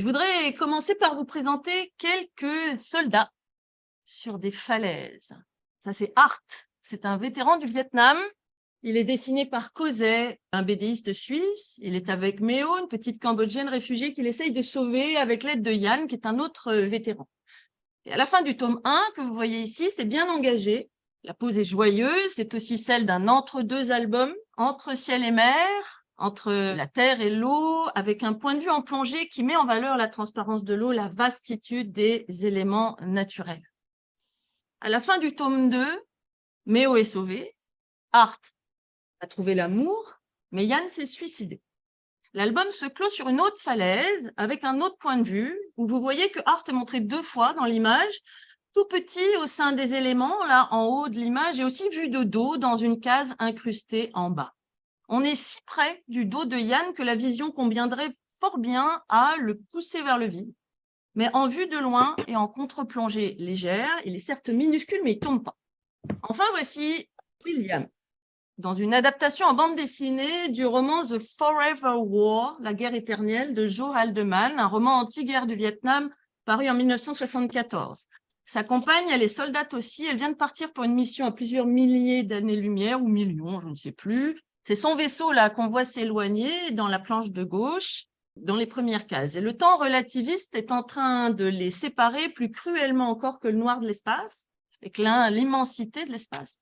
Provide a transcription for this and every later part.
Je voudrais commencer par vous présenter quelques soldats sur des falaises. Ça, c'est Art. C'est un vétéran du Vietnam. Il est dessiné par Causet, un BDiste suisse. Il est avec Méo, une petite Cambodgienne réfugiée qu'il essaye de sauver avec l'aide de Yann, qui est un autre vétéran. Et à la fin du tome 1, que vous voyez ici, c'est bien engagé. La pose est joyeuse. C'est aussi celle d'un entre-deux albums, Entre ciel et mer, entre la terre et l'eau, avec un point de vue en plongée qui met en valeur la transparence de l'eau, la vastitude des éléments naturels. À la fin du tome 2, Méo est sauvé, Art a trouvé l'amour, mais Yann s'est suicidé. L'album se clôt sur une autre falaise, avec un autre point de vue, où vous voyez que Art est montré 2 fois dans l'image, tout petit au sein des éléments, là en haut de l'image, et aussi vu de dos dans une case incrustée en bas. On est si près du dos de Yann que la vision conviendrait fort bien à le pousser vers le vide. Mais en vue de loin et en contre-plongée légère, il est certes minuscule, mais il ne tombe pas. Enfin, voici William, dans une adaptation en bande dessinée du roman The Forever War, La guerre éternelle, de Joe Haldeman, un roman anti-guerre du Vietnam paru en 1974. Sa compagne, elle est soldate aussi, elle vient de partir pour une mission à plusieurs milliers d'années-lumière, ou millions, je ne sais plus. C'est son vaisseau là qu'on voit s'éloigner dans la planche de gauche, dans les premières cases. Et le temps relativiste est en train de les séparer plus cruellement encore que le noir de l'espace, avec l'immensité de l'espace.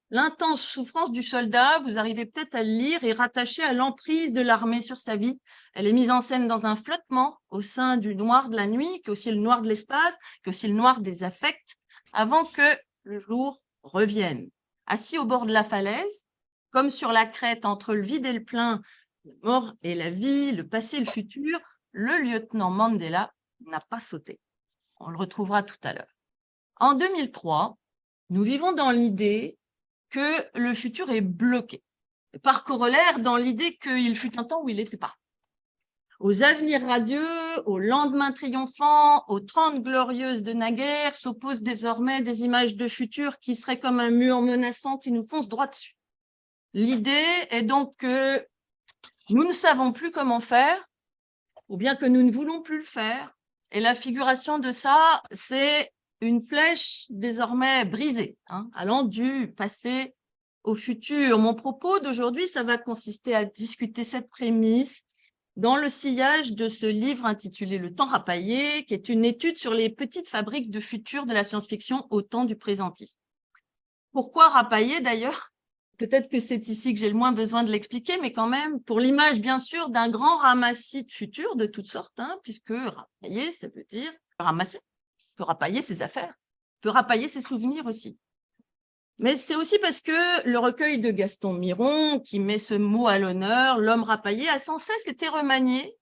L'intense souffrance du soldat, vous arrivez peut-être à le lire, est rattachée à l'emprise de l'armée sur sa vie. Elle est mise en scène dans un flottement au sein du noir de la nuit, qui est aussi le noir de l'espace, qui est aussi le noir des affects, avant que le jour revienne. Assis au bord de la falaise, comme sur la crête entre le vide et le plein, la mort et la vie, le passé et le futur, le lieutenant Mandela n'a pas sauté. On le retrouvera tout à l'heure. En 2003, nous vivons dans l'idée que le futur est bloqué. Par corollaire, dans l'idée qu'il fut un temps où il n'était pas. Aux avenirs radieux, aux lendemains triomphants, aux 30 glorieuses de naguère, s'opposent désormais des images de futur qui seraient comme un mur menaçant qui nous fonce droit dessus. L'idée est donc que nous ne savons plus comment faire, ou bien que nous ne voulons plus le faire. Et la figuration de ça, c'est une flèche désormais brisée, allant du passé au futur. Mon propos d'aujourd'hui, ça va consister à discuter cette prémisse dans le sillage de ce livre intitulé Le temps rapaillé, qui est une étude sur les petites fabriques de futur de la science-fiction au temps du présentisme. Pourquoi rapaillé d'ailleurs? Peut-être que c'est ici que j'ai le moins besoin de l'expliquer, mais quand même, pour l'image, bien sûr, d'un grand ramassis de futur de toutes sortes, puisque rapailler, ça veut dire ramasser. On peut rapailler ses affaires, on peut rapailler ses souvenirs aussi. Mais c'est aussi parce que le recueil de Gaston Miron, qui met ce mot à l'honneur, L'homme rapaillé, a sans cesse été remanié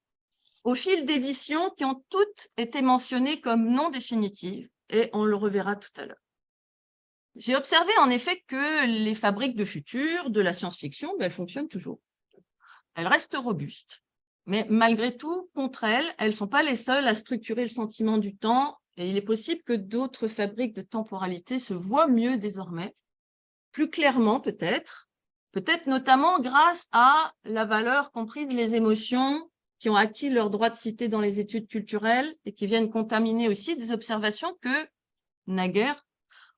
au fil d'éditions qui ont toutes été mentionnées comme non définitives, et on le reverra tout à l'heure. J'ai observé en effet que les fabriques de futur, de la science-fiction, elles fonctionnent toujours. Elles restent robustes. Mais malgré tout, contre elles, elles ne sont pas les seules à structurer le sentiment du temps, et il est possible que d'autres fabriques de temporalité se voient mieux désormais, plus clairement peut-être notamment grâce à la valeur comprise des émotions qui ont acquis leur droit de cité dans les études culturelles et qui viennent contaminer aussi des observations que, naguère,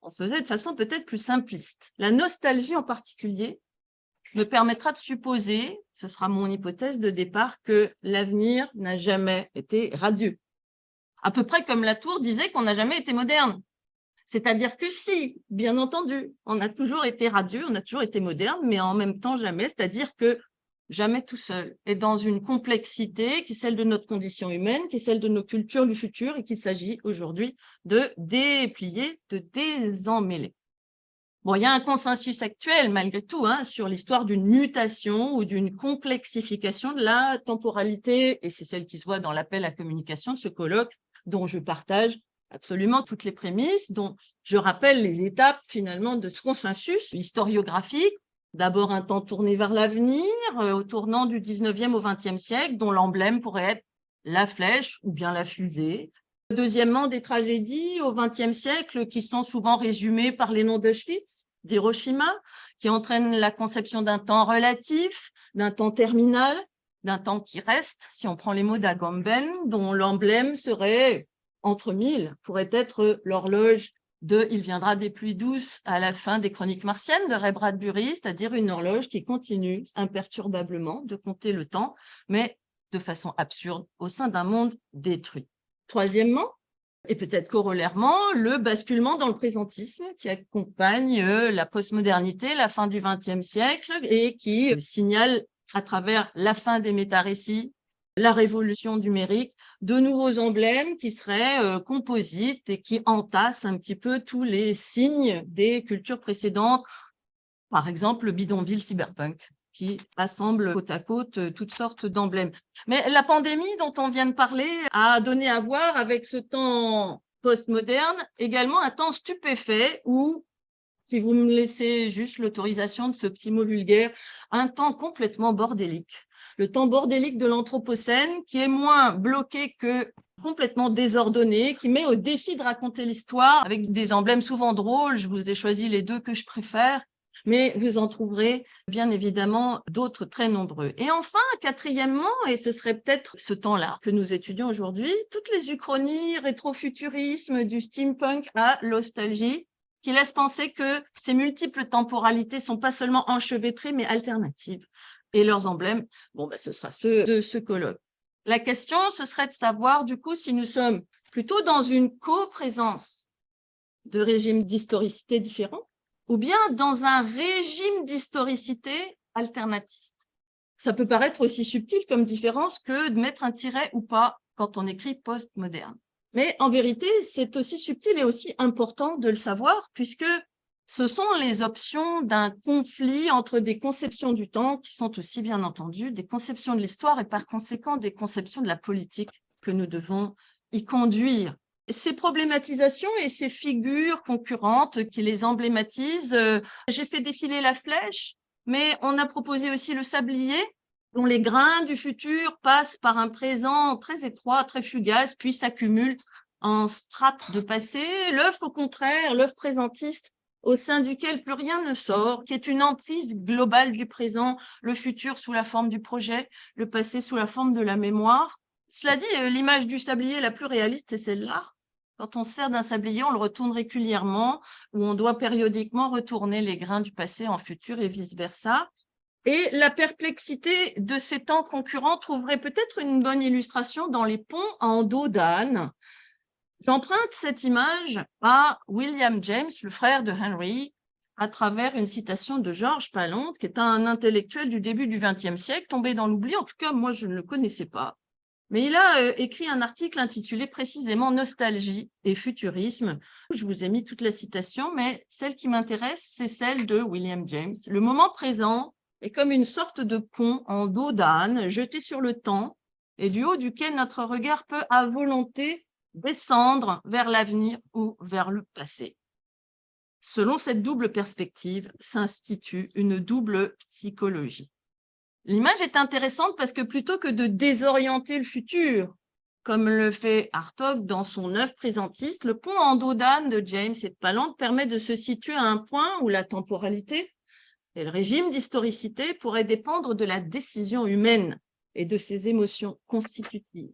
on faisait de façon peut-être plus simpliste. La nostalgie en particulier me permettra de supposer, ce sera mon hypothèse de départ, que l'avenir n'a jamais été radieux. À peu près comme Latour disait qu'on n'a jamais été moderne. C'est-à-dire que si, bien entendu, on a toujours été radieux, on a toujours été moderne, mais en même temps jamais, c'est-à-dire que jamais tout seul, et dans une complexité qui est celle de notre condition humaine, qui est celle de nos cultures du futur, et qu'il s'agit aujourd'hui de déplier, de désemmêler. Bon, il y a un consensus actuel, malgré tout, sur l'histoire d'une mutation ou d'une complexification de la temporalité, et c'est celle qui se voit dans l'appel à communication, ce colloque dont je partage absolument toutes les prémices, dont je rappelle les étapes finalement de ce consensus historiographique. D'abord un temps tourné vers l'avenir, au tournant du 19e au 20e siècle, dont l'emblème pourrait être la flèche ou bien la fusée. Deuxièmement, des tragédies au XXe siècle qui sont souvent résumées par les noms d'Auschwitz, d'Hiroshima, qui entraînent la conception d'un temps relatif, d'un temps terminal, d'un temps qui reste. Si on prend les mots d'Agamben, dont l'emblème serait entre mille, pourrait être l'horloge de « Il viendra des pluies douces » à la fin des Chroniques martiennes de Ray Bradbury, c'est-à-dire une horloge qui continue imperturbablement de compter le temps, mais de façon absurde au sein d'un monde détruit. Troisièmement, et peut-être corollairement, le basculement dans le présentisme qui accompagne la postmodernité, la fin du XXe siècle et qui signale à travers la fin des métarécits, la révolution numérique, de nouveaux emblèmes qui seraient composites et qui entassent un petit peu tous les signes des cultures précédentes. Par exemple, le bidonville cyberpunk, qui rassemble côte à côte toutes sortes d'emblèmes. Mais la pandémie dont on vient de parler a donné à voir avec ce temps postmoderne également un temps stupéfait où, si vous me laissez juste l'autorisation de ce petit mot vulgaire, un temps complètement bordélique. Le temps bordélique de l'Anthropocène qui est moins bloqué que complètement désordonné, qui met au défi de raconter l'histoire avec des emblèmes souvent drôles. Je vous ai choisi les deux que je préfère, mais vous en trouverez bien évidemment d'autres très nombreux. Et enfin, quatrièmement, et ce serait peut-être ce temps-là que nous étudions aujourd'hui, toutes les uchronies, rétrofuturisme, du steampunk à l'ostalgie, qui laissent penser que ces multiples temporalités sont pas seulement enchevêtrées, mais alternatives. Et leurs emblèmes, ce sera ceux de ce colloque. La question, ce serait de savoir, du coup, si nous sommes plutôt dans une coprésence de régimes d'historicité différents, ou bien dans un régime d'historicité alternatiste. Ça peut paraître aussi subtil comme différence que de mettre un tiret ou pas quand on écrit postmoderne. Mais en vérité, c'est aussi subtil et aussi important de le savoir, puisque ce sont les options d'un conflit entre des conceptions du temps qui sont aussi, bien entendu, des conceptions de l'histoire et par conséquent des conceptions de la politique que nous devons y conduire. Ces problématisations et ces figures concurrentes qui les emblématisent, j'ai fait défiler la flèche, mais on a proposé aussi le sablier, dont les grains du futur passent par un présent très étroit, très fugace, puis s'accumulent en strates de passé. L'œuf, au contraire, l'œuf présentiste, au sein duquel plus rien ne sort, qui est une emprise globale du présent, le futur sous la forme du projet, le passé sous la forme de la mémoire. Cela dit, l'image du sablier la plus réaliste, c'est celle-là. Quand on se sert d'un sablier, on le retourne régulièrement, ou on doit périodiquement retourner les grains du passé en futur et vice-versa. Et la perplexité de ces temps concurrents trouverait peut-être une bonne illustration dans les ponts en dos d'âne. J'emprunte cette image à William James, le frère de Henry, à travers une citation de Georges Palonde, qui est un intellectuel du début du XXe siècle, tombé dans l'oubli. En tout cas, moi, je ne le connaissais pas. Mais il a écrit un article intitulé précisément « Nostalgie et futurisme ». Je vous ai mis toute la citation, mais celle qui m'intéresse, c'est celle de William James. Le moment présent est comme une sorte de pont en dos d'âne jeté sur le temps et du haut duquel notre regard peut à volonté descendre vers l'avenir ou vers le passé. Selon cette double perspective s'institue une double psychologie. L'image est intéressante parce que plutôt que de désorienter le futur, comme le fait Hartog dans son œuvre présentiste, le pont en dos d'âne de James et de Palande permet de se situer à un point où la temporalité et le régime d'historicité pourraient dépendre de la décision humaine et de ses émotions constitutives.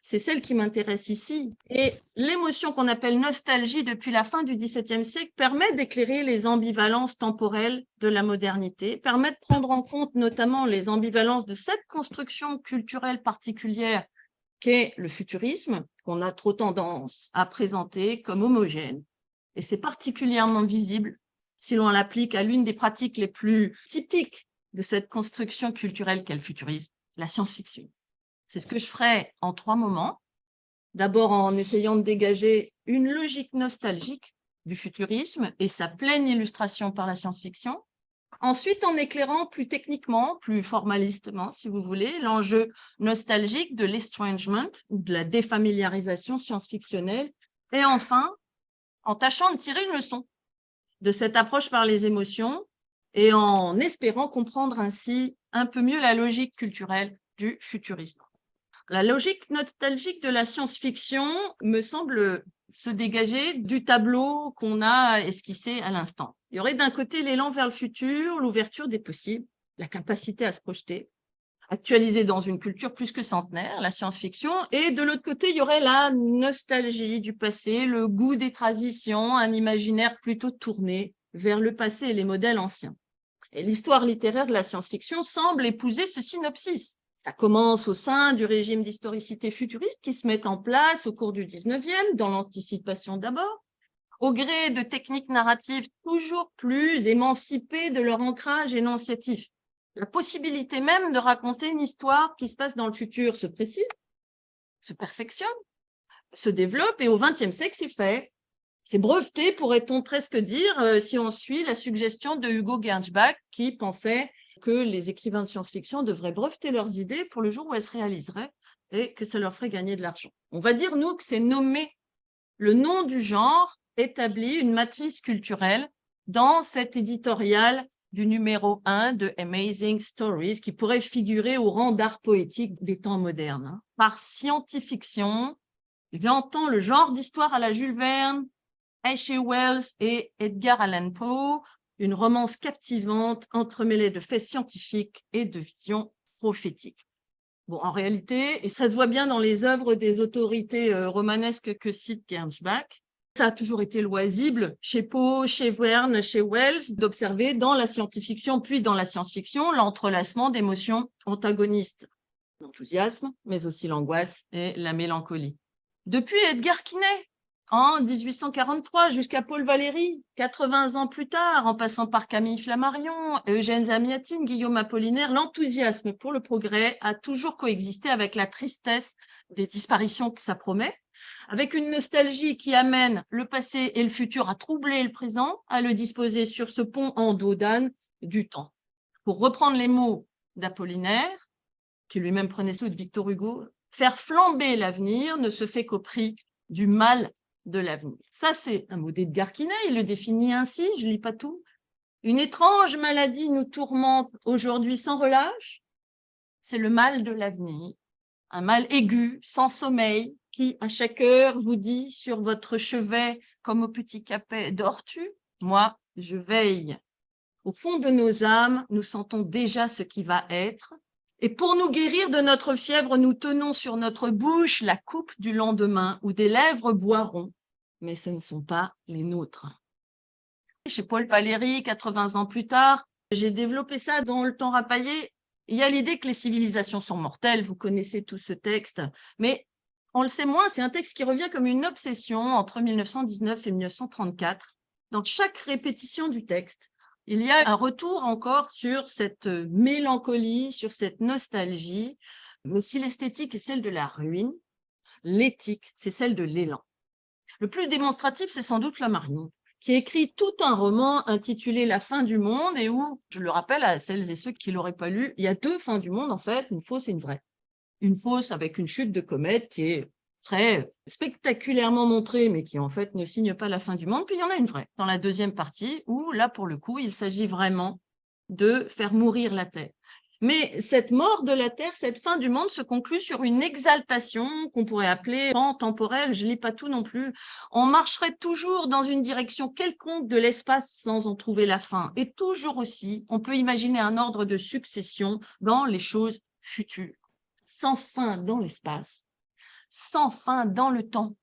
C'est celle qui m'intéresse ici. Et l'émotion qu'on appelle nostalgie depuis la fin du XVIIe siècle permet d'éclairer les ambivalences temporelles de la modernité, permet de prendre en compte notamment les ambivalences de cette construction culturelle particulière qu'est le futurisme, qu'on a trop tendance à présenter comme homogène. Et c'est particulièrement visible si l'on l'applique à l'une des pratiques les plus typiques de cette construction culturelle qu'est le futurisme, la science-fiction. C'est ce que je ferai en 3 moments. D'abord en essayant de dégager une logique nostalgique du futurisme et sa pleine illustration par la science-fiction. Ensuite, en éclairant plus techniquement, plus formalistement, si vous voulez, l'enjeu nostalgique de l'estrangement, ou de la défamiliarisation science-fictionnelle. Et enfin, en tâchant de tirer une leçon de cette approche par les émotions et en espérant comprendre ainsi un peu mieux la logique culturelle du futurisme. La logique nostalgique de la science-fiction me semble se dégager du tableau qu'on a esquissé à l'instant. Il y aurait d'un côté l'élan vers le futur, l'ouverture des possibles, la capacité à se projeter. actualisé dans une culture plus que centenaire, la science-fiction, et de l'autre côté, il y aurait la nostalgie du passé, le goût des traditions, un imaginaire plutôt tourné vers le passé et les modèles anciens. Et l'histoire littéraire de la science-fiction semble épouser ce synopsis. Ça commence au sein du régime d'historicité futuriste qui se met en place au cours du 19e, dans l'anticipation d'abord, au gré de techniques narratives toujours plus émancipées de leur ancrage énonciatif. La possibilité même de raconter une histoire qui se passe dans le futur se précise, se perfectionne, se développe, et au XXe siècle, c'est fait. C'est breveté, pourrait-on presque dire, si on suit la suggestion de Hugo Gernsback, qui pensait que les écrivains de science-fiction devraient breveter leurs idées pour le jour où elles se réaliseraient et que ça leur ferait gagner de l'argent. On va dire, nous, que c'est nommé. Le nom du genre établit une matrice culturelle dans cet éditorial du numéro 1 de Amazing Stories, qui pourrait figurer au rang d'art poétique des temps modernes. Par scientifiction, j'entends le genre d'histoire à la Jules Verne, H.G. Wells et Edgar Allan Poe, une romance captivante entremêlée de faits scientifiques et de visions prophétiques. Bon, en réalité, et ça se voit bien dans les œuvres des autorités romanesques que cite Gernsback, ça a toujours été loisible chez Poe, chez Verne, chez Wells, d'observer dans la science-fiction, puis dans la science-fiction, l'entrelacement d'émotions antagonistes, l'enthousiasme, mais aussi l'angoisse et la mélancolie. Depuis Edgar Quinet, en 1843, jusqu'à Paul Valéry, 80 ans plus tard, en passant par Camille Flammarion, Eugène Zamyatin, Guillaume Apollinaire, l'enthousiasme pour le progrès a toujours coexisté avec la tristesse des disparitions que ça promet, avec une nostalgie qui amène le passé et le futur à troubler le présent, à le disposer sur ce pont en dos d'âne du temps. Pour reprendre les mots d'Apollinaire, qui lui-même prenait ceux de Victor Hugo, faire flamber l'avenir ne se fait qu'au prix du mal de l'avenir. Ça, c'est un mot d'Edgar Quinet, il le définit ainsi, je ne lis pas tout. Une étrange maladie nous tourmente aujourd'hui sans relâche, c'est le mal de l'avenir, un mal aigu, sans sommeil, qui à chaque heure vous dit sur votre chevet, comme au petit capet, dors-tu? Moi, je veille. Au fond de nos âmes, nous sentons déjà ce qui va être, et pour nous guérir de notre fièvre, nous tenons sur notre bouche la coupe du lendemain, où des lèvres boiront, mais ce ne sont pas les nôtres. Chez Paul Valéry, 80 ans plus tard, j'ai développé ça dans Le Temps rapaillé. Il y a l'idée que les civilisations sont mortelles, vous connaissez tout ce texte, mais on le sait moins, c'est un texte qui revient comme une obsession entre 1919 et 1934. Dans chaque répétition du texte, il y a un retour encore sur cette mélancolie, sur cette nostalgie, mais si l'esthétique est celle de la ruine, l'éthique, c'est celle de l'élan. Le plus démonstratif, c'est sans doute Flammarion, qui écrit tout un roman intitulé La fin du monde, et où, je le rappelle à celles et ceux qui ne l'auraient pas lu, il y a deux fins du monde, en fait, une fausse et une vraie. Une fausse avec une chute de comète qui est très spectaculairement montrée, mais qui en fait ne signe pas la fin du monde. Puis il y en a une vraie dans la deuxième partie, où là, pour le coup, il s'agit vraiment de faire mourir la Terre. Mais cette mort de la Terre, cette fin du monde se conclut sur une exaltation qu'on pourrait appeler temporelle, je ne lis pas tout non plus. On marcherait toujours dans une direction quelconque de l'espace sans en trouver la fin. Et toujours aussi, on peut imaginer un ordre de succession dans les choses futures. Sans fin dans l'espace, sans fin dans le temps.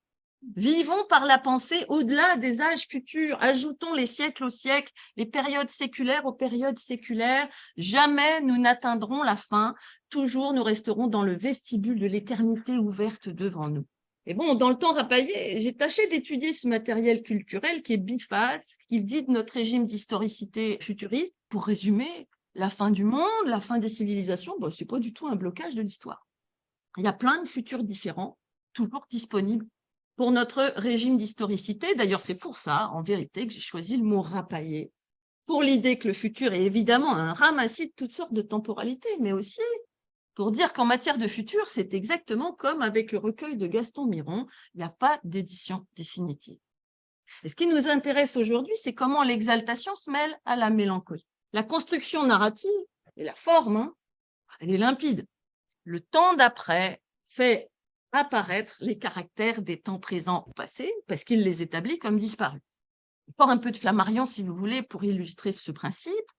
Vivons par la pensée au-delà des âges futurs, ajoutons les siècles aux siècles, les périodes séculaires aux périodes séculaires. Jamais nous n'atteindrons la fin, toujours nous resterons dans le vestibule de l'éternité ouverte devant nous. Et bon, dans Le Temps rapaillé, j'ai tâché d'étudier ce matériel culturel qui est biface, qui dit de notre régime d'historicité futuriste. Pour résumer, la fin du monde, la fin des civilisations, ce n'est pas du tout un blocage de l'histoire. Il y a plein de futurs différents, toujours disponibles pour notre régime d'historicité. D'ailleurs, c'est pour ça, en vérité, que j'ai choisi le mot rapaillé, pour l'idée que le futur est évidemment un ramassis de toutes sortes de temporalités, mais aussi pour dire qu'en matière de futur, c'est exactement comme avec le recueil de Gaston Miron, il n'y a pas d'édition définitive. Et ce qui nous intéresse aujourd'hui, c'est comment l'exaltation se mêle à la mélancolie. La construction narrative et la forme, elle est limpide. Le temps d'après fait apparaître les caractères des temps présents ou passés parce qu'il les établit comme disparus. Encore un peu de Flammarion, si vous voulez, pour illustrer ce principe.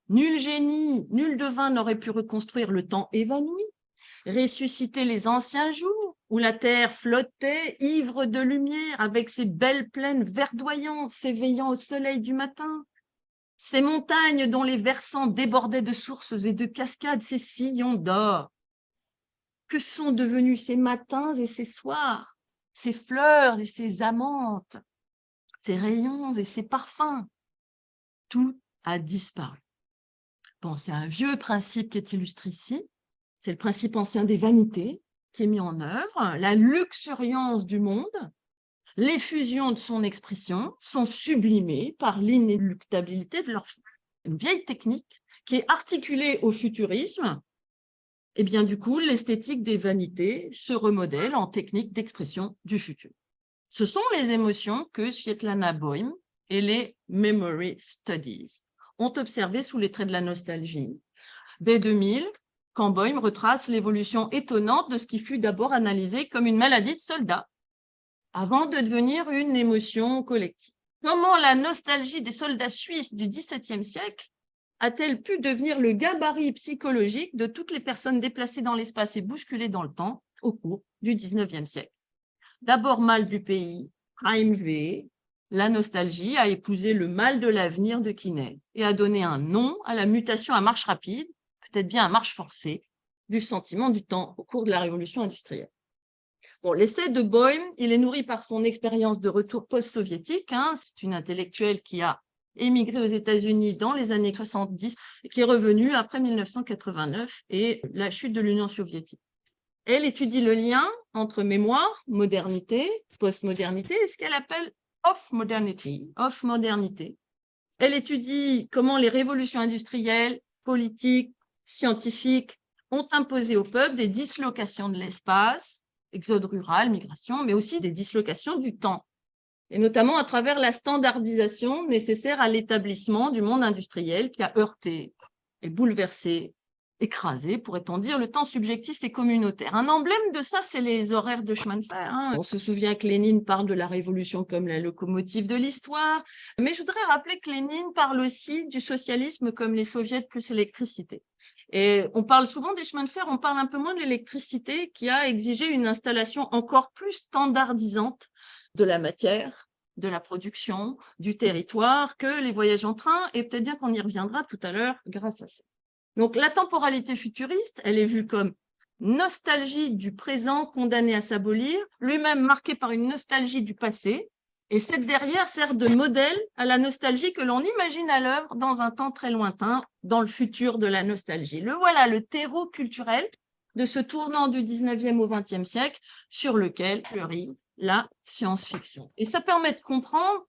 Nul génie, nul devin n'aurait pu reconstruire le temps évanoui, ressusciter les anciens jours, où la terre flottait, ivre de lumière, avec ses belles plaines verdoyantes, s'éveillant au soleil du matin. Ces montagnes dont les versants débordaient de sources et de cascades, ces sillons d'or. Que sont devenus ces matins et ces soirs, ces fleurs et ces amantes, ces rayons et ces parfums? Tout a disparu. Bon, c'est un vieux principe qui est illustré ici. C'est le principe ancien des vanités qui est mis en œuvre. La luxuriance du monde, l'effusion de son expression sont sublimées par l'inéluctabilité de leur forme. Une vieille technique qui est articulée au futurisme. Et bien du coup, l'esthétique des vanités se remodèle en technique d'expression du futur. Ce sont les émotions que Svetlana Boym et les Memory Studies ont observées sous les traits de la nostalgie. Dès 2000, quand Boym retrace l'évolution étonnante de ce qui fut d'abord analysé comme une maladie de soldat, avant de devenir une émotion collective. Comment la nostalgie des soldats suisses du XVIIe siècle a-t-elle pu devenir le gabarit psychologique de toutes les personnes déplacées dans l'espace et bousculées dans le temps au cours du XIXe siècle? D'abord mal du pays, AMV, la nostalgie a épousé le mal de l'avenir de Quinet et a donné un nom à la mutation à marche rapide, peut-être bien à marche forcée, du sentiment du temps au cours de la révolution industrielle. Bon, l'essai de Boym, il est nourri par son expérience de retour post-soviétique. C'est une intellectuelle qui a émigré aux États-Unis dans les années 70 et qui est revenue après 1989 et la chute de l'Union soviétique. Elle étudie le lien entre mémoire, modernité, postmodernité et ce qu'elle appelle off-modernity, off-modernité. Elle étudie comment les révolutions industrielles, politiques, scientifiques ont imposé au peuple des dislocations de l'espace, exode rural, migration, mais aussi des dislocations du temps, et notamment à travers la standardisation nécessaire à l'établissement du monde industriel qui a heurté et bouleversé, écrasé, pourrait-on dire, le temps subjectif et communautaire. Un emblème de ça, c'est les horaires de chemin de fer. On se souvient que Lénine parle de la révolution comme la locomotive de l'histoire, mais je voudrais rappeler que Lénine parle aussi du socialisme comme les soviets plus l'électricité. Et on parle souvent des chemins de fer, on parle un peu moins de l'électricité qui a exigé une installation encore plus standardisante de la matière, de la production, du territoire, que les voyages en train, et peut-être bien qu'on y reviendra tout à l'heure grâce à ça. Donc la temporalité futuriste, elle est vue comme nostalgie du présent condamné à s'abolir, lui-même marqué par une nostalgie du passé, et cette derrière sert de modèle à la nostalgie que l'on imagine à l'œuvre dans un temps très lointain, dans le futur de la nostalgie. Le voilà, le terreau culturel de ce tournant du 19e au 20e siècle sur lequel fleurit la science-fiction. Et ça permet de comprendre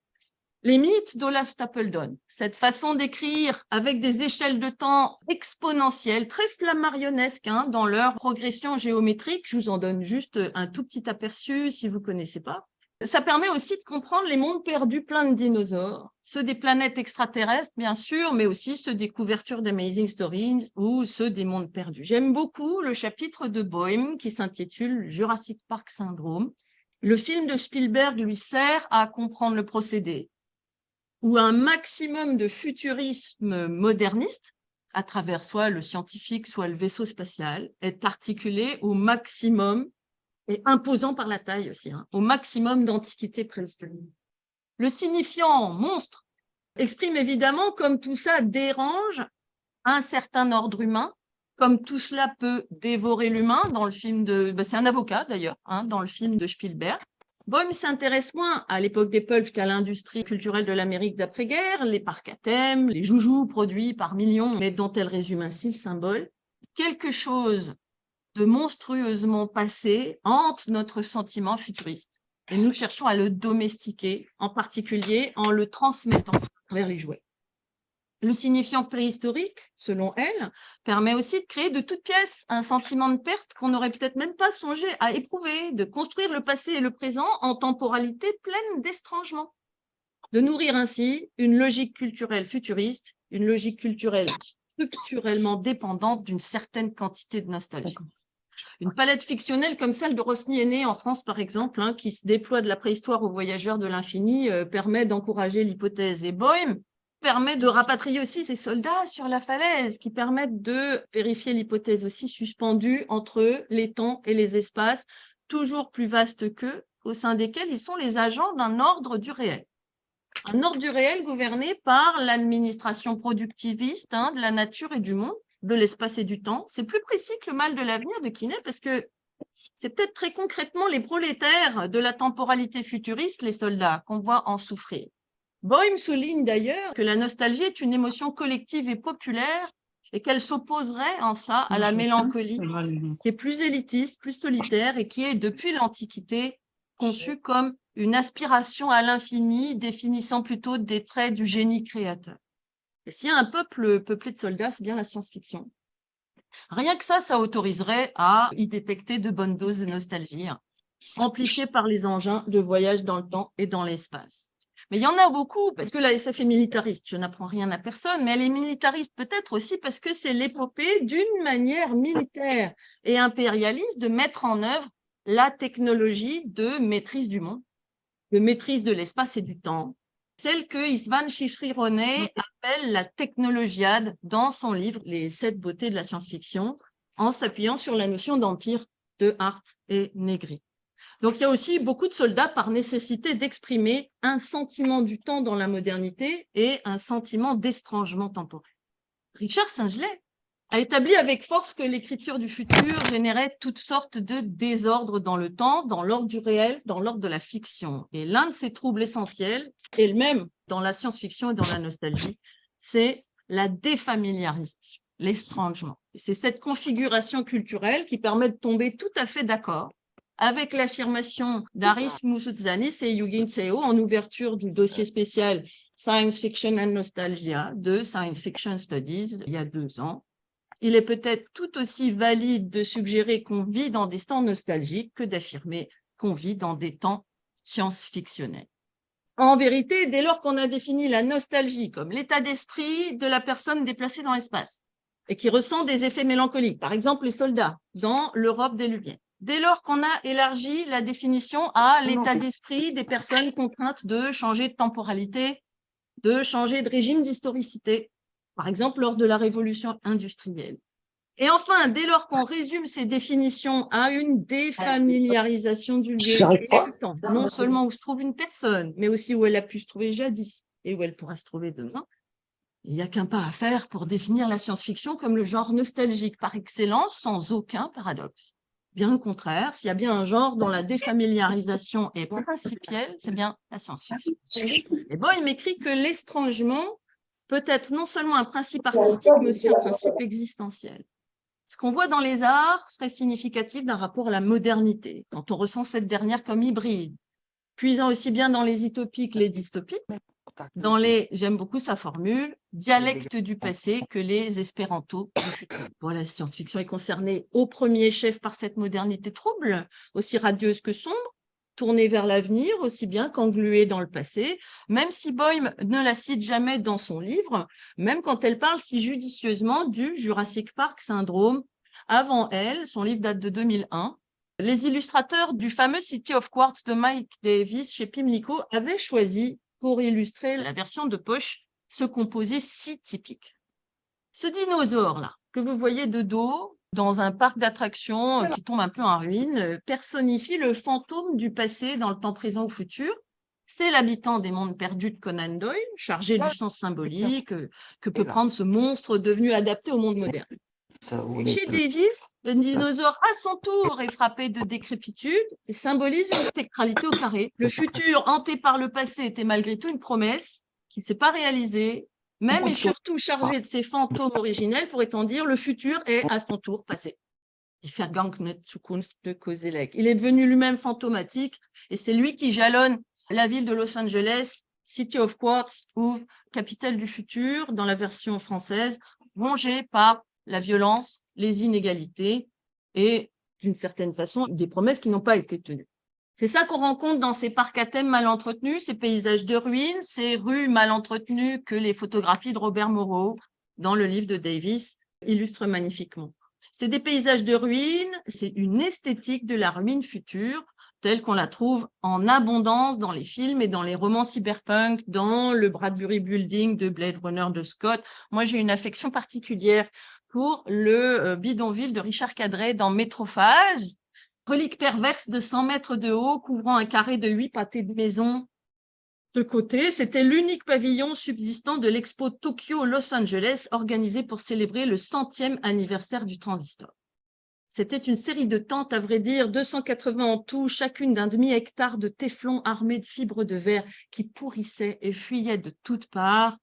les mythes d'Olaf Stapledon, cette façon d'écrire avec des échelles de temps exponentielles, très flammarionesques dans leur progression géométrique. Je vous en donne juste un tout petit aperçu si vous ne connaissez pas. Ça permet aussi de comprendre les mondes perdus pleins de dinosaures, ceux des planètes extraterrestres, bien sûr, mais aussi ceux des couvertures d'Amazing Stories ou ceux des mondes perdus. J'aime beaucoup le chapitre de Boym qui s'intitule Jurassic Park Syndrome. Le film de Spielberg lui sert à comprendre le procédé, où un maximum de futurisme moderniste, à travers soit le scientifique, soit le vaisseau spatial, est articulé au maximum, et imposant par la taille aussi, au maximum d'antiquité préhistorique. Le signifiant monstre exprime évidemment comme tout ça dérange un certain ordre humain, comme tout cela peut dévorer l'humain dans le film de... c'est un avocat d'ailleurs, dans le film de Spielberg. Boym s'intéresse moins à l'époque des pulps qu'à l'industrie culturelle de l'Amérique d'après-guerre, les parcs à thème, les joujoux produits par millions, mais dont elle résume ainsi le symbole. Quelque chose de monstrueusement passé hante notre sentiment futuriste. Et nous cherchons à le domestiquer, en particulier en le transmettant vers les jouets. Le signifiant préhistorique, selon elle, permet aussi de créer de toutes pièces un sentiment de perte qu'on n'aurait peut-être même pas songé à éprouver, de construire le passé et le présent en temporalité pleine d'estrangement, de nourrir ainsi une logique culturelle futuriste, une logique culturelle structurellement dépendante d'une certaine quantité de nostalgie. Une palette fictionnelle comme celle de Rosny Aîné en France, par exemple, qui se déploie de la préhistoire aux voyageurs de l'infini, permet d'encourager l'hypothèse. Et Boym permet de rapatrier aussi ces soldats sur la falaise, qui permettent de vérifier l'hypothèse aussi suspendue entre les temps et les espaces, toujours plus vastes qu'eux, au sein desquels ils sont les agents d'un ordre du réel. Un ordre du réel gouverné par l'administration productiviste de la nature et du monde, de l'espace et du temps. C'est plus précis que le mal de l'avenir de Quinet, parce que c'est peut-être très concrètement les prolétaires de la temporalité futuriste, les soldats, qu'on voit en souffrir. Boym souligne d'ailleurs que la nostalgie est une émotion collective et populaire et qu'elle s'opposerait en ça à la mélancolie, qui est plus élitiste, plus solitaire et qui est, depuis l'Antiquité, conçue comme une aspiration à l'infini, définissant plutôt des traits du génie créateur. Et s'il y a un peuple peuplé de soldats, c'est bien la science-fiction. Rien que ça autoriserait à y détecter de bonnes doses de nostalgie, amplifiées par les engins de voyage dans le temps et dans l'espace. Mais il y en a beaucoup, parce que la SF est militariste. Je n'apprends rien à personne, mais elle est militariste peut-être aussi parce que c'est l'épopée d'une manière militaire et impérialiste de mettre en œuvre la technologie de maîtrise du monde, de maîtrise de l'espace et du temps, celle que Istvan Shishirone appelle la technologiade dans son livre Les 7 beautés de la science-fiction, en s'appuyant sur la notion d'empire de Hart et Negri. Donc, il y a aussi beaucoup de soldats par nécessité d'exprimer un sentiment du temps dans la modernité et un sentiment d'estrangement temporel. Richard Singelet a établi avec force que l'écriture du futur générait toutes sortes de désordres dans le temps, dans l'ordre du réel, dans l'ordre de la fiction. Et l'un de ces troubles essentiels, et le même dans la science-fiction et dans la nostalgie, c'est la défamiliarisation, l'estrangement. C'est cette configuration culturelle qui permet de tomber tout à fait d'accord avec l'affirmation d'Aris Moussoutzanis et Eugene Theo en ouverture du dossier spécial Science Fiction and Nostalgia de Science Fiction Studies il y a 2 ans. Il est peut-être tout aussi valide de suggérer qu'on vit dans des temps nostalgiques que d'affirmer qu'on vit dans des temps science-fictionnels. En vérité, dès lors qu'on a défini la nostalgie comme l'état d'esprit de la personne déplacée dans l'espace et qui ressent des effets mélancoliques, par exemple les soldats dans l'Europe des Lumières, dès lors qu'on a élargi la définition à l'état d'esprit des personnes contraintes de changer de temporalité, de changer de régime d'historicité, par exemple lors de la révolution industrielle. Et enfin, dès lors qu'on résume ces définitions à une défamiliarisation du lieu et du temps, non seulement où se trouve une personne, mais aussi où elle a pu se trouver jadis et où elle pourra se trouver demain, il n'y a qu'un pas à faire pour définir la science-fiction comme le genre nostalgique par excellence, sans aucun paradoxe. Bien au contraire, s'il y a bien un genre dont la défamiliarisation est principielle, c'est bien la science-fiction. Et bon, il m'écrit que l'estrangement peut être non seulement un principe artistique, mais aussi un principe existentiel. Ce qu'on voit dans les arts serait significatif d'un rapport à la modernité, quand on ressent cette dernière comme hybride, puisant aussi bien dans les utopies que les dystopies, dans les, j'aime beaucoup sa formule, dialecte du passé que les espérantos du futur. Bon, la science-fiction est concernée au premier chef par cette modernité trouble, aussi radieuse que sombre, tournée vers l'avenir aussi bien qu'engluée dans le passé, même si Boym ne la cite jamais dans son livre, même quand elle parle si judicieusement du Jurassic Park syndrome. Avant elle, son livre date de 2001, les illustrateurs du fameux City of Quartz de Mike Davis chez Pimlico avaient choisi pour illustrer la version de poche ce composé si typique. Ce dinosaure-là, que vous voyez de dos, dans un parc d'attractions qui tombe un peu en ruine, personnifie le fantôme du passé dans le temps présent ou futur. C'est l'habitant des mondes perdus de Conan Doyle, chargé du sens symbolique que peut prendre ce monstre devenu adapté au monde moderne. Chez Davis, le dinosaure, à son tour, est frappé de décrépitude et symbolise une spectralité au carré. Le futur, hanté par le passé, était malgré tout une promesse qui ne s'est pas réalisée, même et surtout chargé de ses fantômes originels, pourrait-on dire, le futur est à son tour passé. Il est devenu lui-même fantomatique et c'est lui qui jalonne la ville de Los Angeles, City of Quartz, ou capitale du futur, dans la version française, rongée par la violence, les inégalités et, d'une certaine façon, des promesses qui n'ont pas été tenues. C'est ça qu'on rencontre dans ces parcs à thème mal entretenus, ces paysages de ruines, ces rues mal entretenues que les photographies de Robert Moreau, dans le livre de Davis, illustrent magnifiquement. C'est des paysages de ruines, c'est une esthétique de la ruine future, telle qu'on la trouve en abondance dans les films et dans les romans cyberpunk, dans le Bradbury Building de Blade Runner de Scott. Moi, j'ai une affection particulière pour le bidonville de Richard Cadret dans Métrophage, relique perverse de 100 mètres de haut, couvrant un carré de 8 pâtés de maison de côté. C'était l'unique pavillon subsistant de l'expo Tokyo Los Angeles, organisé pour célébrer le 100e anniversaire du transistor. C'était une série de tentes, à vrai dire, 280 en tout, chacune d'un demi-hectare de téflon armé de fibres de verre qui pourrissaient et fuyaient de toutes parts.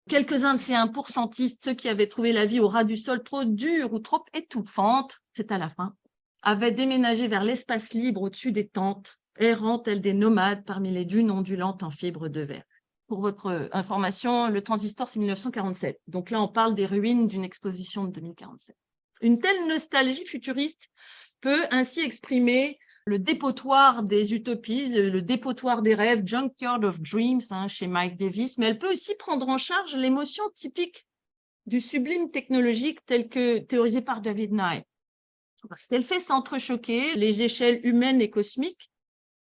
Quelques-uns de ces 1%istes, ceux qui avaient trouvé la vie au ras du sol trop dure ou trop étouffante, c'est à la fin, avaient déménagé vers l'espace libre au-dessus des tentes, errant tels des nomades parmi les dunes ondulantes en fibres de verre. Pour votre information, le transistor, c'est 1947. Donc là, on parle des ruines d'une exposition de 2047. Une telle nostalgie futuriste peut ainsi exprimer le dépotoir des utopies, le dépotoir des rêves, Junkyard of Dreams, chez Mike Davis, mais elle peut aussi prendre en charge l'émotion typique du sublime technologique tel que théorisé par David Nye. Parce qu'elle fait s'entrechoquer les échelles humaines et cosmiques,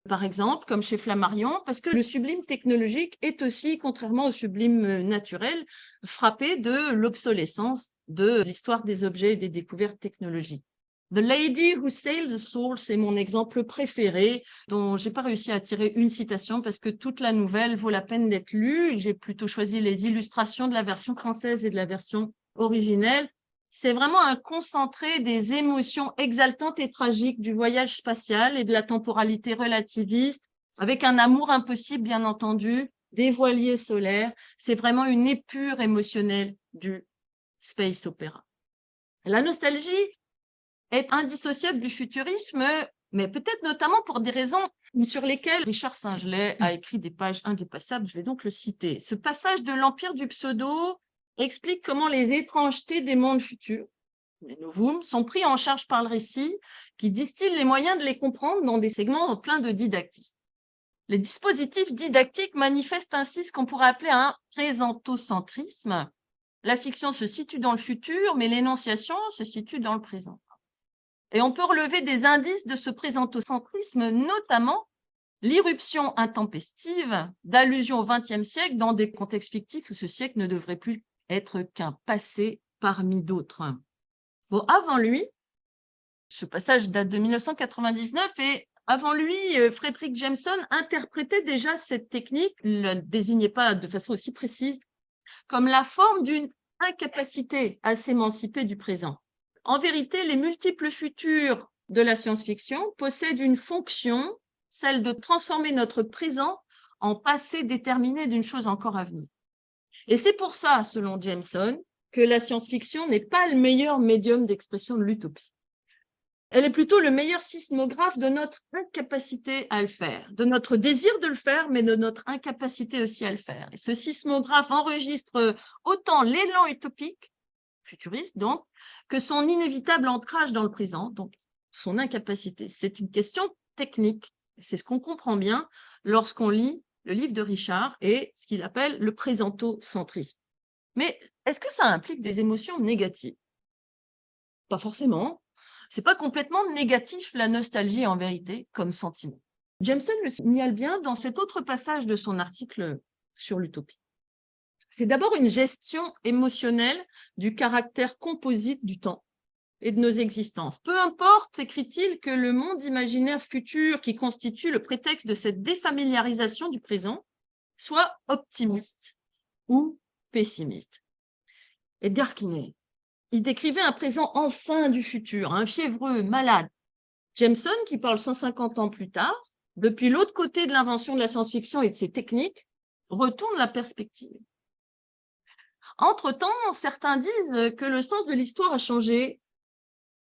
par exemple, comme chez Flammarion, parce que le sublime technologique est aussi, contrairement au sublime naturel, frappé de l'obsolescence de l'histoire des objets et des découvertes technologiques. The Lady Who Sailed the Soul, c'est mon exemple préféré, dont je n'ai pas réussi à tirer une citation parce que toute la nouvelle vaut la peine d'être lue. J'ai plutôt choisi les illustrations de la version française et de la version originelle. C'est vraiment un concentré des émotions exaltantes et tragiques du voyage spatial et de la temporalité relativiste, avec un amour impossible, bien entendu, des voiliers solaires. C'est vraiment une épure émotionnelle du space opéra. La nostalgie est indissociable du futurisme, mais peut-être notamment pour des raisons sur lesquelles Richard Singelet a écrit des pages indépassables. Je vais donc le citer. Ce passage de l'empire du pseudo explique comment les étrangetés des mondes futurs, les novum, sont pris en charge par le récit qui distille les moyens de les comprendre dans des segments pleins de didactisme. Les dispositifs didactiques manifestent ainsi ce qu'on pourrait appeler un présentocentrisme. La fiction se situe dans le futur, mais l'énonciation se situe dans le présent. Et on peut relever des indices de ce présentocentrisme, notamment l'irruption intempestive d'allusions au XXe siècle dans des contextes fictifs où ce siècle ne devrait plus être qu'un passé parmi d'autres. Bon, avant lui, ce passage date de 1999 et avant lui, Fredric Jameson interprétait déjà cette technique, il ne la désignait pas de façon aussi précise, comme la forme d'une incapacité à s'émanciper du présent. En vérité, les multiples futurs de la science-fiction possèdent une fonction, celle de transformer notre présent en passé déterminé d'une chose encore à venir. Et c'est pour ça, selon Jameson, que la science-fiction n'est pas le meilleur médium d'expression de l'utopie. Elle est plutôt le meilleur sismographe de notre incapacité à le faire, de notre désir de le faire, mais de notre incapacité aussi à le faire. Et ce sismographe enregistre autant l'élan utopique, futuriste donc, que son inévitable ancrage dans le présent, donc son incapacité. C'est une question technique. C'est ce qu'on comprend bien lorsqu'on lit le livre de Richard et ce qu'il appelle le présentocentrisme. Mais est-ce que ça implique des émotions négatives? Pas forcément. C'est pas complètement négatif la nostalgie en vérité comme sentiment. Jameson le signale bien dans cet autre passage de son article sur l'utopie. C'est d'abord une gestion émotionnelle du caractère composite du temps et de nos existences. Peu importe, écrit-il, que le monde imaginaire futur qui constitue le prétexte de cette défamiliarisation du présent soit optimiste ou pessimiste. Edgar Quinet, il décrivait un présent enceint du futur, un fiévreux, malade. Jameson, qui parle 150 ans plus tard, depuis l'autre côté de l'invention de la science-fiction et de ses techniques, retourne la perspective. Entre-temps, certains disent que le sens de l'histoire a changé,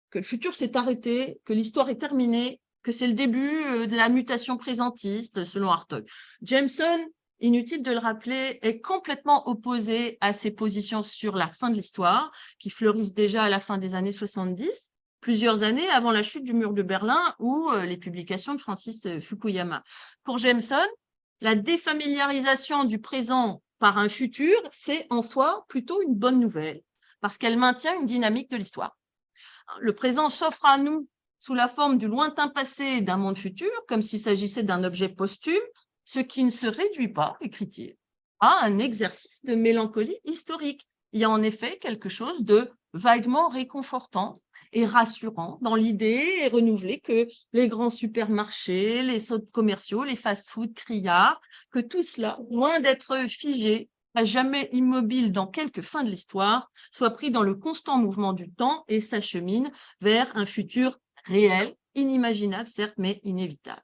que le futur s'est arrêté, que l'histoire est terminée, que c'est le début de la mutation présentiste, selon Hartog. Jameson, inutile de le rappeler, est complètement opposé à ces positions sur la fin de l'histoire, qui fleurissent déjà à la fin des années 70, plusieurs années avant la chute du mur de Berlin ou les publications de Francis Fukuyama. Pour Jameson, la défamiliarisation du présent par un futur, c'est en soi plutôt une bonne nouvelle, parce qu'elle maintient une dynamique de l'histoire. Le présent s'offre à nous sous la forme du lointain passé et d'un monde futur, comme s'il s'agissait d'un objet posthume, ce qui ne se réduit pas, écrit-il, à un exercice de mélancolie historique. Il y a en effet quelque chose de vaguement réconfortant et rassurant dans l'idée renouvelée que les grands supermarchés, les centres commerciaux, les fast-foods criards, que tout cela, loin d'être figé, à jamais immobile dans quelque fin de l'histoire, soit pris dans le constant mouvement du temps et s'achemine vers un futur réel, inimaginable certes, mais inévitable.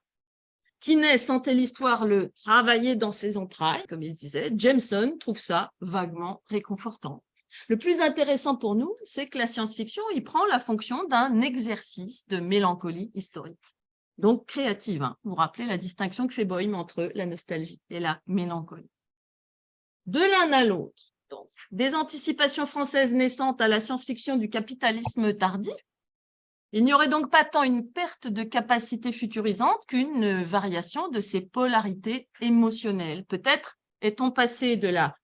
Quinet sentait l'histoire le travailler dans ses entrailles, comme il disait. Jameson trouve ça vaguement réconfortant. Le plus intéressant pour nous, c'est que la science-fiction y prend la fonction d'un exercice de mélancolie historique. Donc créative. Vous vous rappelez la distinction que fait Boehm entre la nostalgie et la mélancolie. De l'un à l'autre, donc, des anticipations françaises naissantes à la science-fiction du capitalisme tardif, il n'y aurait donc pas tant une perte de capacité futurisante qu'une variation de ces polarités émotionnelles. Peut-être est-on passé de la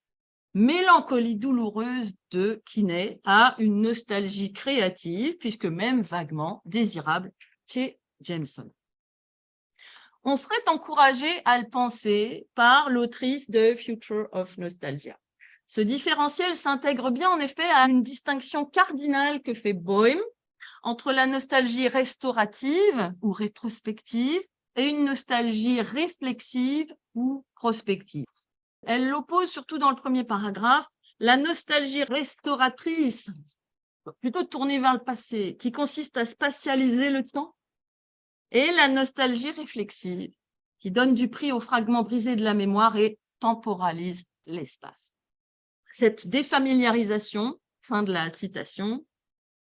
mélancolie douloureuse de Quinet à une nostalgie créative, puisque même vaguement désirable chez Jameson. On serait encouragé à le penser par l'autrice de Future of Nostalgia. Ce différentiel s'intègre bien en effet à une distinction cardinale que fait Boehm entre la nostalgie restaurative ou rétrospective et une nostalgie réflexive ou prospective. Elle l'oppose surtout dans le premier paragraphe, la nostalgie restauratrice, plutôt tournée vers le passé, qui consiste à spatialiser le temps, et la nostalgie réflexive, qui donne du prix aux fragments brisés de la mémoire et temporalise l'espace. Cette défamiliarisation, fin de la citation,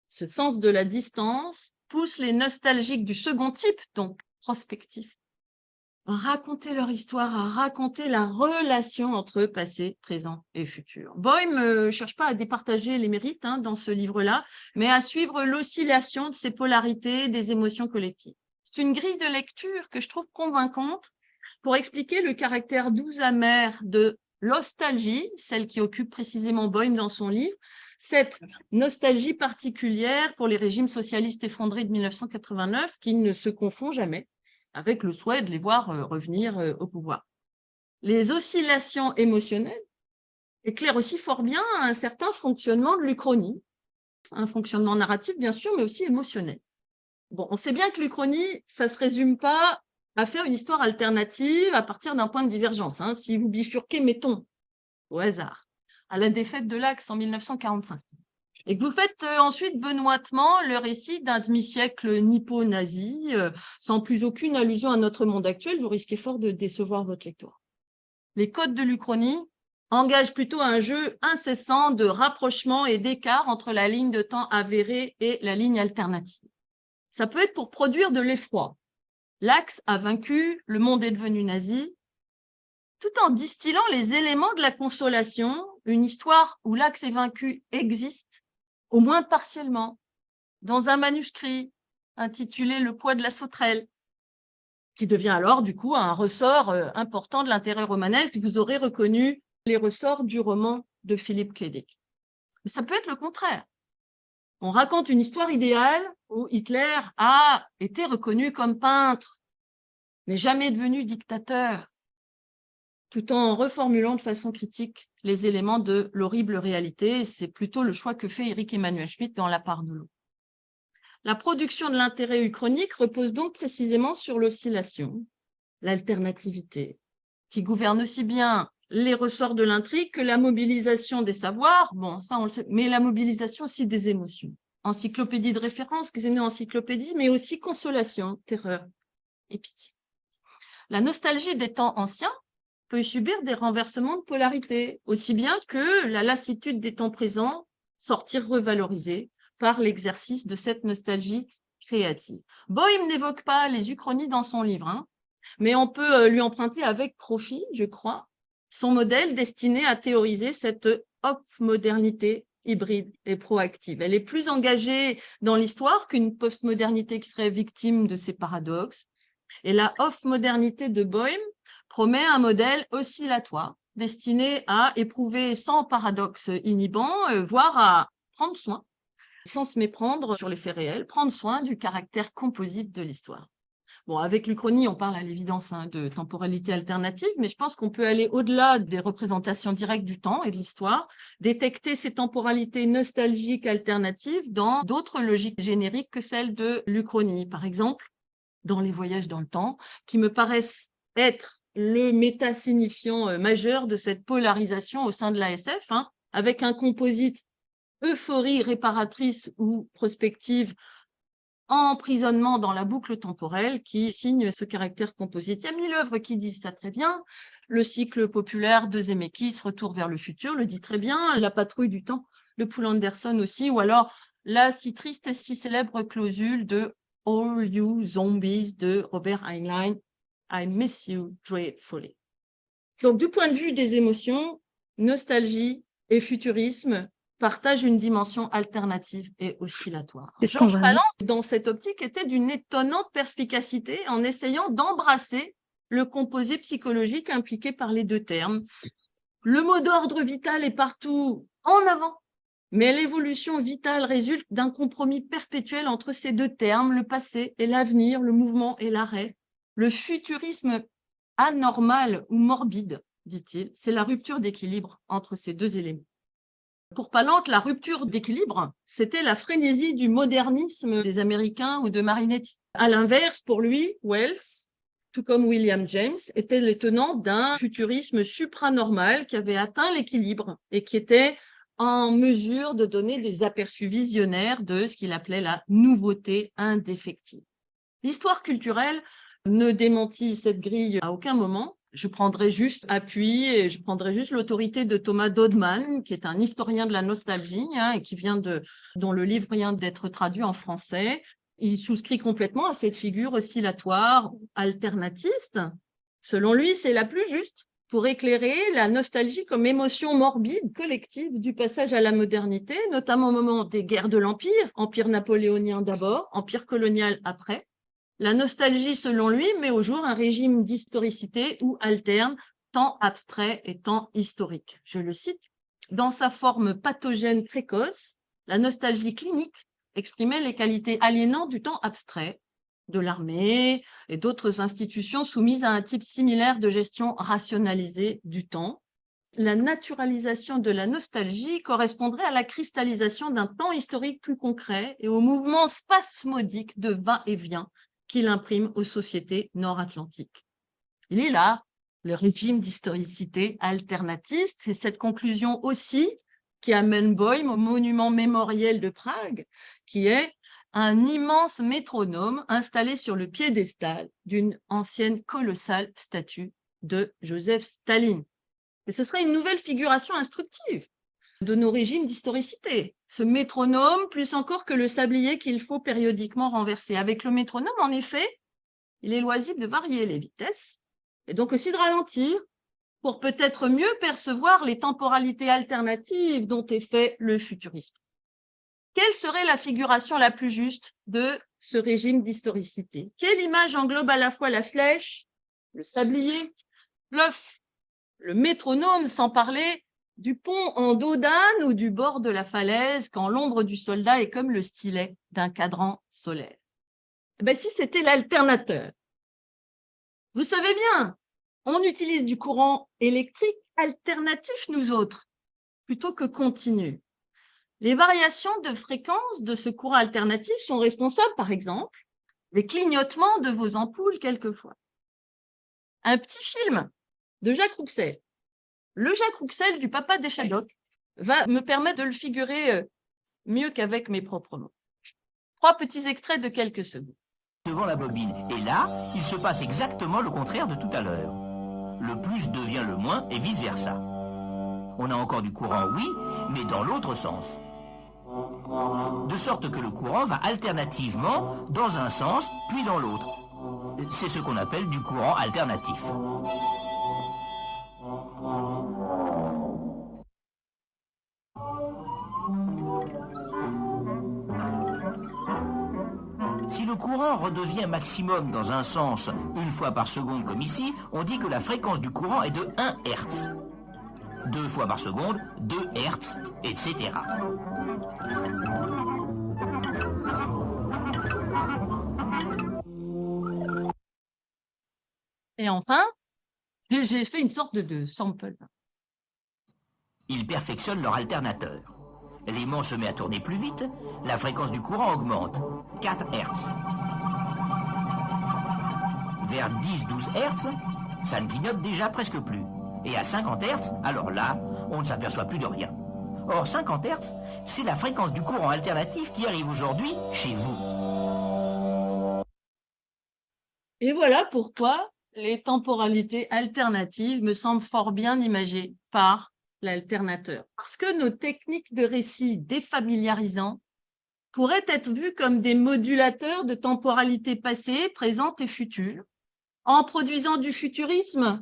ce sens de la distance pousse les nostalgiques du second type, donc prospectif, à raconter leur histoire, à raconter la relation entre passé, présent et futur. Boehm ne cherche pas à départager les mérites dans ce livre-là, mais à suivre l'oscillation de ces polarités des émotions collectives. C'est une grille de lecture que je trouve convaincante pour expliquer le caractère doux amer de l'ostalgie, celle qui occupe précisément Boehm dans son livre, cette nostalgie particulière pour les régimes socialistes effondrés de 1989 qui ne se confond jamais avec le souhait de les voir revenir au pouvoir. Les oscillations émotionnelles éclairent aussi fort bien un certain fonctionnement de l'Uchronie, un fonctionnement narratif bien sûr, mais aussi émotionnel. Bon, on sait bien que l'Uchronie, ça ne se résume pas à faire une histoire alternative à partir d'un point de divergence. Si vous bifurquez, mettons, au hasard, à la défaite de l'Axe en 1945, et que vous faites ensuite benoîtement le récit d'un demi-siècle nippo-nazi, sans plus aucune allusion à notre monde actuel, vous risquez fort de décevoir votre lecteur. Les codes de l'Uchronie engagent plutôt un jeu incessant de rapprochement et d'écart entre la ligne de temps avérée et la ligne alternative. Ça peut être pour produire de l'effroi. L'Axe a vaincu, le monde est devenu nazi, tout en distillant les éléments de la consolation, une histoire où l'Axe est vaincu existe, au moins partiellement, dans un manuscrit intitulé « Le poids de la sauterelle », qui devient alors, du coup, un ressort important de l'intérêt romanesque. Vous aurez reconnu les ressorts du roman de Philippe K. Dick. Mais ça peut être le contraire. On raconte une histoire idéale où Hitler a été reconnu comme peintre, n'est jamais devenu dictateur, tout en reformulant de façon critique les éléments de l'horrible réalité. C'est plutôt le choix que fait Éric Emmanuel Schmitt dans La part de l'eau. La production de l'intérêt uchronique repose donc précisément sur l'oscillation, l'alternativité, qui gouverne aussi bien les ressorts de l'intrigue que la mobilisation des savoirs, bon, ça on le sait, mais la mobilisation aussi des émotions. Encyclopédie de référence, que c'est une encyclopédie, mais aussi consolation, terreur et pitié. La nostalgie des temps anciens peut subir des renversements de polarité, aussi bien que la lassitude des temps présents sortir revalorisée par l'exercice de cette nostalgie créative. Boehm n'évoque pas les uchronies dans son livre, mais on peut lui emprunter avec profit, je crois, son modèle destiné à théoriser cette off-modernité hybride et proactive. Elle est plus engagée dans l'histoire qu'une postmodernité qui serait victime de ces paradoxes. Et la off-modernité de Boehm promet un modèle oscillatoire destiné à éprouver sans paradoxe inhibant, voire à prendre soin sans se méprendre sur les faits réels, prendre soin du caractère composite de l'histoire. Bon, avec l'Uchronie, on parle à l'évidence de temporalité alternative, mais je pense qu'on peut aller au-delà des représentations directes du temps et de l'histoire, détecter ces temporalités nostalgiques alternatives dans d'autres logiques génériques que celles de l'Uchronie. Par exemple, dans les voyages dans le temps, qui me paraissent être le méta-signifiant majeur de cette polarisation au sein de la SF, avec un composite euphorie réparatrice ou prospective, emprisonnement dans la boucle temporelle qui signe ce caractère composite. Il y a 1000 œuvres qui disent ça très bien. Le cycle populaire de Zemeckis, Retour vers le futur, le dit très bien. La patrouille du temps de Poul Anderson aussi, ou alors la si triste et si célèbre clausule de All You Zombies de Robert Heinlein, I miss you dreadfully. Donc, du point de vue des émotions, nostalgie et futurisme partagent une dimension alternative et oscillatoire. Georges Palland, dans cette optique, était d'une étonnante perspicacité en essayant d'embrasser le composé psychologique impliqué par les deux termes. Le mot d'ordre vital est partout en avant, mais l'évolution vitale résulte d'un compromis perpétuel entre ces deux termes, le passé et l'avenir, le mouvement et l'arrêt. Le futurisme anormal ou morbide, dit-il, c'est la rupture d'équilibre entre ces deux éléments. Pour Pallant, la rupture d'équilibre, c'était la frénésie du modernisme des Américains ou de Marinetti. À l'inverse, pour lui, Wells, tout comme William James, était le tenant d'un futurisme supranormal qui avait atteint l'équilibre et qui était en mesure de donner des aperçus visionnaires de ce qu'il appelait la nouveauté indéfectible. L'histoire culturelle ne démentit cette grille à aucun moment. Je prendrai juste appui et je prendrai juste l'autorité de Thomas Dodman, qui est un historien de la nostalgie et dont le livre vient d'être traduit en français. Il souscrit complètement à cette figure oscillatoire, alternatiste. Selon lui, c'est la plus juste pour éclairer la nostalgie comme émotion morbide collective du passage à la modernité, notamment au moment des guerres de l'Empire, empire napoléonien d'abord, empire colonial après. La nostalgie, selon lui, met au jour un régime d'historicité où alterne temps abstrait et temps historique. Je le cite, « Dans sa forme pathogène précoce, la nostalgie clinique exprimait les qualités aliénantes du temps abstrait, de l'armée et d'autres institutions soumises à un type similaire de gestion rationalisée du temps. La naturalisation de la nostalgie correspondrait à la cristallisation d'un temps historique plus concret et au mouvement spasmodique de va-et-vient qu'il imprime aux sociétés nord-atlantiques. » Il est là le régime d'historicité alternatiste. C'est cette conclusion aussi qui amène Boym au monument mémoriel de Prague, qui est un immense métronome installé sur le piédestal d'une ancienne colossale statue de Joseph Staline. Et ce serait une nouvelle figuration instructive de nos régimes d'historicité. Ce métronome, plus encore que le sablier qu'il faut périodiquement renverser. Avec le métronome, en effet, il est loisible de varier les vitesses et donc aussi de ralentir pour peut-être mieux percevoir les temporalités alternatives dont est fait le futurisme. Quelle serait la figuration la plus juste de ce régime d'historicité? Quelle image englobe à la fois la flèche, le sablier, l'œuf, le métronome, sans parler du pont en dos d'âne ou du bord de la falaise quand l'ombre du soldat est comme le stylet d'un cadran solaire? Si c'était l'alternateur. Vous savez bien, on utilise du courant électrique alternatif, nous autres, plutôt que continu. Les variations de fréquence de ce courant alternatif sont responsables, par exemple, des clignotements de vos ampoules quelquefois. Un petit film de Jacques Rouxel, le Jacques Rouxel du papa des Shadocks, va me permettre de le figurer mieux qu'avec mes propres mots. 3 petits extraits de quelques secondes. Devant la bobine. Et là, il se passe exactement le contraire de tout à l'heure. Le plus devient le moins et vice-versa. On a encore du courant, oui, mais dans l'autre sens. De sorte que le courant va alternativement dans un sens, puis dans l'autre. C'est ce qu'on appelle du courant alternatif. Si le courant redevient maximum dans un sens 1 fois par seconde comme ici, on dit que la fréquence du courant est de 1 Hertz. 2 fois par seconde, 2 Hertz, etc. Et enfin, j'ai fait une sorte de sample. Ils perfectionnent leur alternateur. L'aimant se met à tourner plus vite, la fréquence du courant augmente. 4 Hz. Vers 10-12 Hz, ça ne clignote déjà presque plus. Et à 50 Hz, alors là, on ne s'aperçoit plus de rien. Or, 50 Hz, c'est la fréquence du courant alternatif qui arrive aujourd'hui chez vous. Et voilà pourquoi les temporalités alternatives me semblent fort bien imagées par l'alternateur. Parce que nos techniques de récit défamiliarisants pourraient être vues comme des modulateurs de temporalité passée, présente et future, en produisant du futurisme,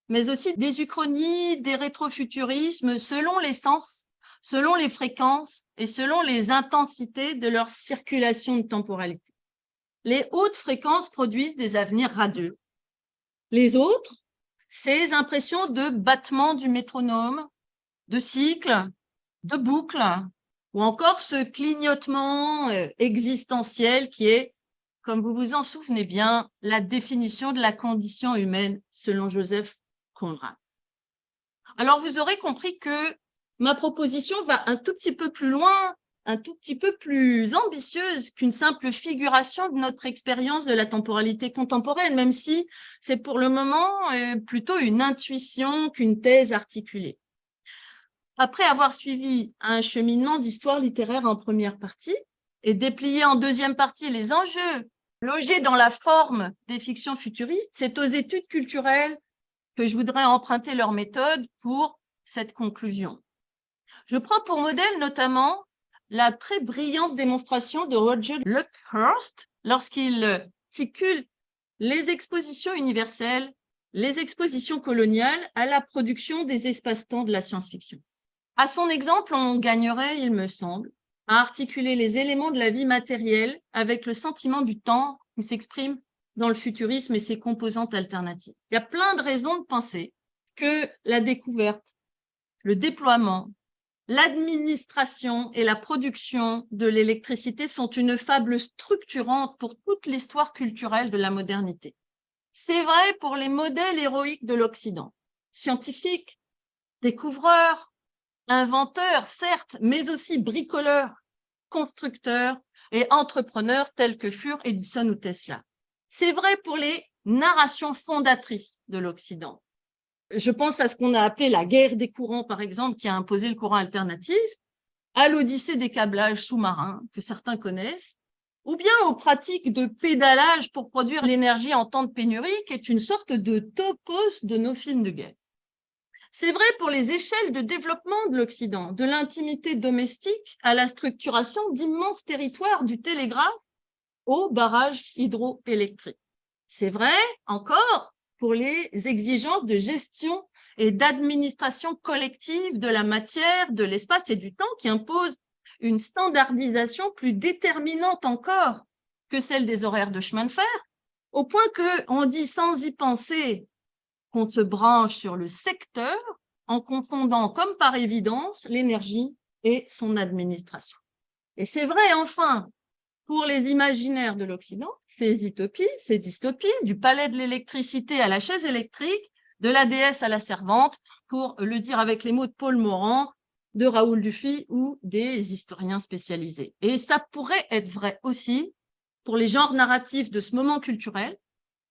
mais aussi des uchronies, des rétrofuturismes, selon les sens, selon les fréquences et selon les intensités de leur circulation de temporalité. Les hautes fréquences produisent des avenirs radieux. Les autres, ces impressions de battement du métronome, de cycle, de boucle, ou encore ce clignotement existentiel qui est, comme vous vous en souvenez bien, la définition de la condition humaine selon Joseph Conrad. Alors, vous aurez compris que ma proposition va un tout petit peu plus loin, un tout petit peu plus ambitieuse qu'une simple figuration de notre expérience de la temporalité contemporaine, même si c'est pour le moment plutôt une intuition qu'une thèse articulée. Après avoir suivi un cheminement d'histoire littéraire en première partie et déplié en deuxième partie les enjeux logés dans la forme des fictions futuristes, c'est aux études culturelles que je voudrais emprunter leur méthode pour cette conclusion. Je prends pour modèle notamment la très brillante démonstration de Roger Luckhurst lorsqu'il articule les expositions universelles, les expositions coloniales à la production des espaces-temps de la science-fiction. À son exemple, on gagnerait, il me semble, à articuler les éléments de la vie matérielle avec le sentiment du temps qui s'exprime dans le futurisme et ses composantes alternatives. Il y a plein de raisons de penser que la découverte, le déploiement, l'administration et la production de l'électricité sont une fable structurante pour toute l'histoire culturelle de la modernité. C'est vrai pour les modèles héroïques de l'Occident, scientifiques, découvreurs, inventeurs, certes, mais aussi bricoleurs, constructeurs et entrepreneurs tels que furent Edison ou Tesla. C'est vrai pour les narrations fondatrices de l'Occident. Je pense à ce qu'on a appelé la guerre des courants, par exemple, qui a imposé le courant alternatif, à l'odyssée des câblages sous-marins, que certains connaissent, ou bien aux pratiques de pédalage pour produire l'énergie en temps de pénurie, qui est une sorte de topos de nos films de guerre. C'est vrai pour les échelles de développement de l'Occident, de l'intimité domestique à la structuration d'immenses territoires du télégraphe aux barrages hydroélectriques. C'est vrai encore pour les exigences de gestion et d'administration collective de la matière, de l'espace et du temps qui imposent une standardisation plus déterminante encore que celle des horaires de chemin de fer, au point qu'on dit sans y penser qu'on se branche sur le secteur en confondant comme par évidence l'énergie et son administration. Et c'est vrai enfin pour les imaginaires de l'Occident, ces utopies, ces dystopies, du palais de l'électricité à la chaise électrique, de la déesse à la servante, pour le dire avec les mots de Paul Morand, de Raoul Dufy ou des historiens spécialisés. Et ça pourrait être vrai aussi pour les genres narratifs de ce moment culturel,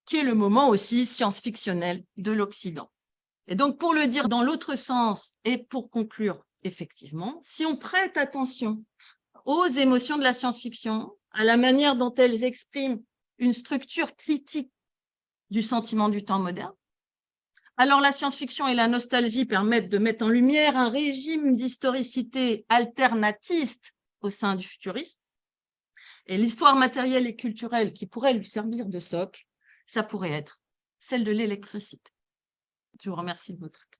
qui est le moment aussi science-fictionnel de l'Occident. Et donc, pour le dire dans l'autre sens et pour conclure, effectivement, si on prête attention aux émotions de la science-fiction, à la manière dont elles expriment une structure critique du sentiment du temps moderne, alors la science-fiction et la nostalgie permettent de mettre en lumière un régime d'historicité alternatiste au sein du futurisme. Et l'histoire matérielle et culturelle qui pourrait lui servir de socle, ça pourrait être celle de l'électricité. Je vous remercie de votre attention.